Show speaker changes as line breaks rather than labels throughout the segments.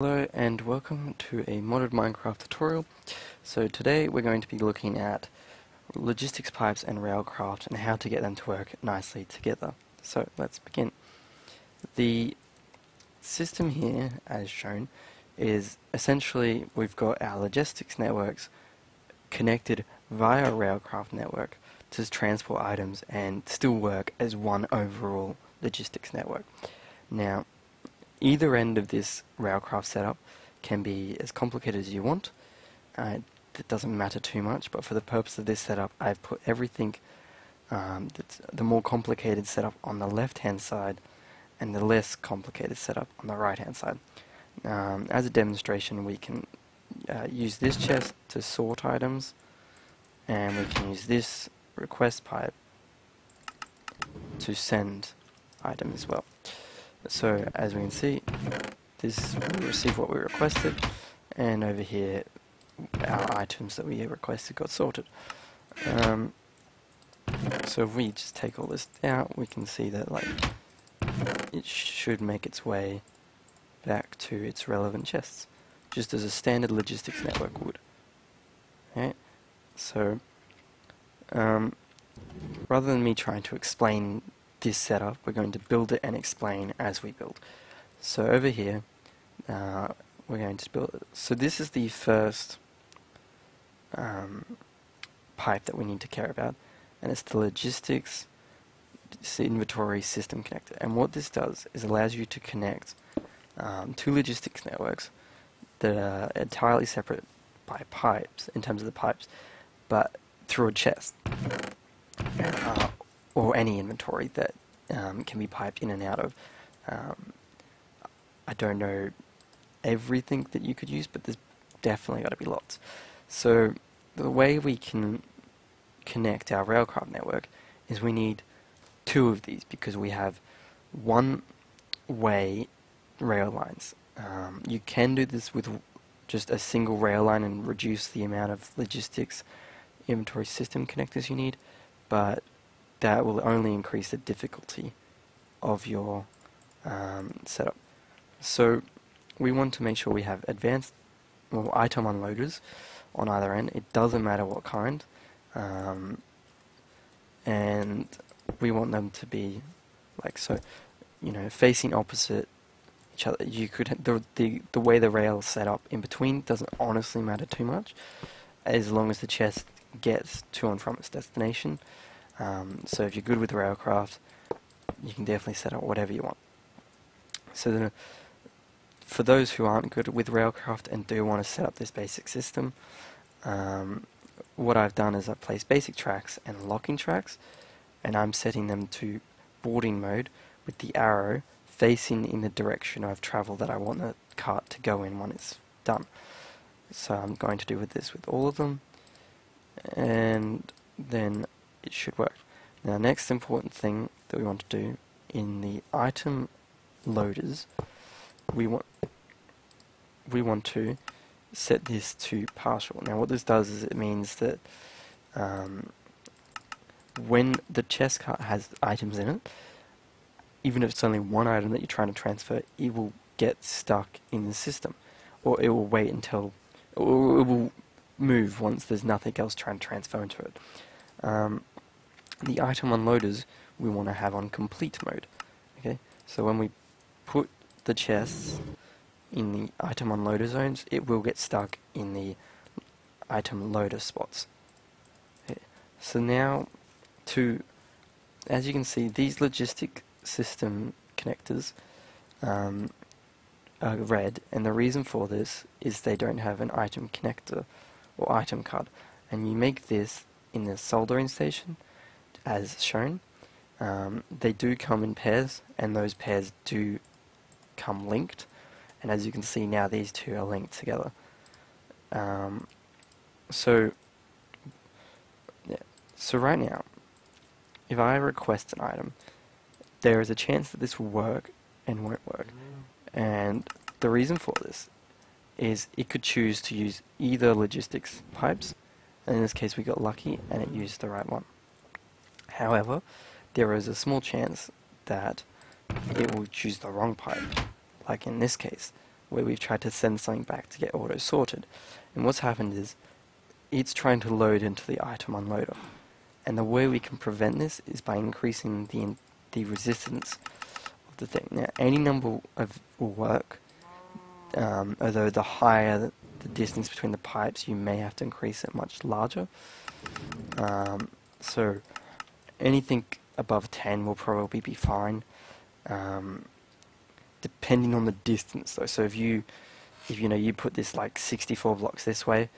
Hello and welcome to a modded Minecraft tutorial. So today we're going to be looking at logistics pipes and Railcraft and how to get them to work nicely together. So let's begin. The system here, as shown, is essentially we've got our logistics networks connected via Railcraft network to transport items and still work as one overall logistics network. Now, either end of this Railcraft setup can be as complicated as you want. It doesn't matter too much, but for the purpose of this setup, I've put everything that's the more complicated setup on the left-hand side and the less complicated setup on the right-hand side. As a demonstration, we can use this chest to sort items, and we can use this request pipe to send items as well. So as we can see, this we received what we requested, and over here our items that we requested got sorted. So if we just take all this out, we can see that it should make its way back to its relevant chests, just as a standard logistics network would. Okay? So rather than me trying to explain this setup, we're going to build it and explain as we build. So over here, we're going to build it. So this is the first pipe that we need to care about, and it's the logistics inventory system connector. And what this does is allows you to connect two logistics networks that are entirely separate by pipes, in terms of the pipes, but through a chest. Or any inventory that can be piped in and out of. I don't know everything that you could use, but there's definitely got to be lots. So the way we can connect our Railcraft network is we need two of these, because we have one-way rail lines. You can do this with just a single rail line and reduce the amount of logistics inventory system connectors you need, but that will only increase the difficulty of your setup. So we want to make sure we have advanced item unloaders on either end. It doesn't matter what kind, and we want them to be like so, facing opposite each other. You could the way the rail's set up in between doesn't honestly matter too much, as long as the chest gets to and from its destination. So if you're good with Railcraft, you can definitely set up whatever you want. So for those who aren't good with Railcraft and do want to set up this basic system, what I've done is I've placed basic tracks and locking tracks, and I'm setting them to boarding mode with the arrow facing in the direction of travel that I want the cart to go in when it's done. So I'm going to do this with all of them, and then it should work. Now, next important thing that we want to do in the item loaders, we want to set this to partial. Now, what this does is it means that when the chest cart has items in it, even if it's only one item that you're trying to transfer, it will get stuck in the system, or it will wait until it will move once there's nothing else trying to transfer into it. The item unloaders we want to have on complete mode. Okay, so when we put the chests in the item unloader zones, it will get stuck in the item loader spots. Okay. So now, as you can see, these logistic system connectors are red, and the reason for this is they don't have an item connector or item card, and you make this in the soldering station as shown. They do come in pairs, and those pairs do come linked, and as you can see now, these two are linked together. So right now, if I request an item, there is a chance that this will work and won't work, and the reason for this is it could choose to use either logistics pipes, and in this case we got lucky and it used the right one. However, there is a small chance that it will choose the wrong pipe, like in this case, where we've tried to send something back to get auto sorted. And what's happened is it's trying to load into the item unloader. And the way we can prevent this is by increasing the resistance of the thing. Now, any number will work, although the higher the distance between the pipes, you may have to increase it much larger. So anything above 10 will probably be fine, depending on the distance though. So if you know you put this like 64 blocks this way,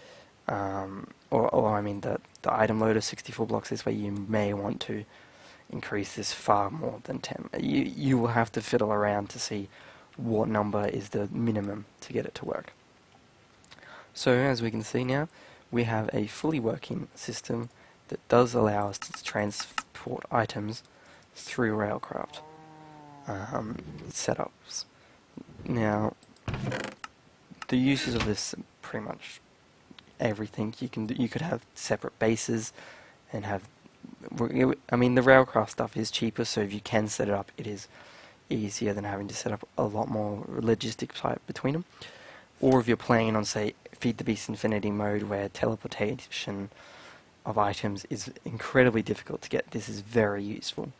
or I mean the item loader 64 blocks this way, you may want to increase this far more than 10. You will have to fiddle around to see what number is the minimum to get it to work. So as we can see now, we have a fully working system that does allow us to transport items through Railcraft setups. Now, the uses of this are pretty much everything. You could have separate bases and have. I mean, the Railcraft stuff is cheaper, so if you can set it up, it is easier than having to set up a lot more logistic pipe between them. Or if you're playing on, say, Feed the Beast Infinity mode, where teleportation of items is incredibly difficult to get, this is very useful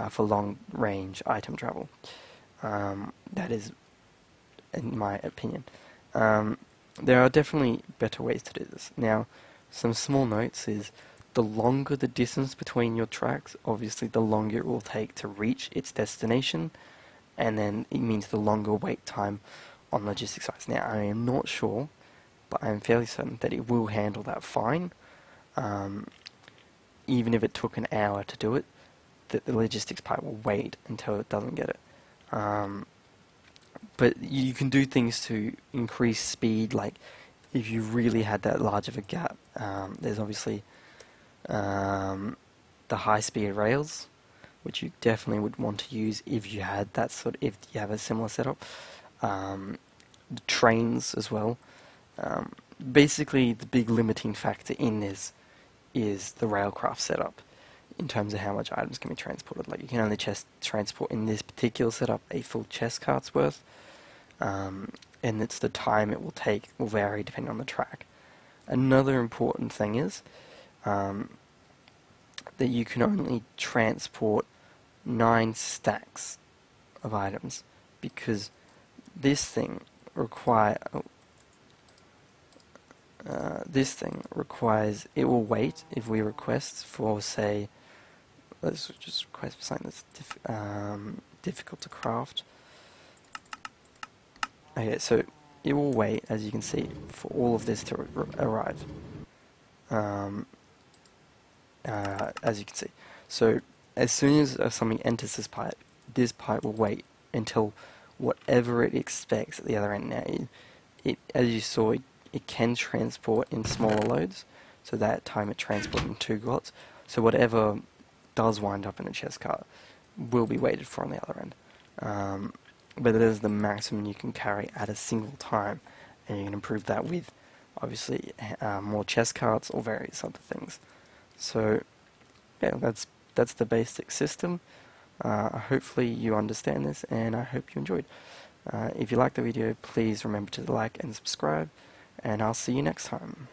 for long-range item travel. That is, in my opinion. There are definitely better ways to do this. Now, some small notes is, the longer the distance between your tracks, obviously the longer it will take to reach its destination, and then it means the longer wait time on logistics sites. Now, I am not sure, but I am fairly certain that it will handle that fine. Even if it took an hour to do it, that the logistics pipe will wait until it doesn't get it. But you can do things to increase speed, like if you really had that large of a gap. There's obviously the high-speed rails, which you definitely would want to use if you had that if you have a similar setup. The trains as well. Basically, the big limiting factor in this is the Railcraft setup in terms of how much items can be transported. Like, you can only transport in this particular setup a full chest cart's worth, and it's the time it will take will vary depending on the track. Another important thing is that you can only transport 9 stacks of items, because this thing requires, it will wait if we request for, say, let's just request for something that's difficult to craft. Okay, so it will wait, as you can see, for all of this to arrive. As you can see. So as soon as something enters this pipe will wait until whatever it expects at the other end. Now, it as you saw, it can transport in smaller loads, so that time it transported in 2 lots. So whatever does wind up in a chest cart will be waited for on the other end. But it is the maximum you can carry at a single time, and you can improve that with, obviously, more chest carts or various other things. So, yeah, that's the basic system. Hopefully you understand this, and I hope you enjoyed. If you liked the video, please remember to like and subscribe, and I'll see you next time.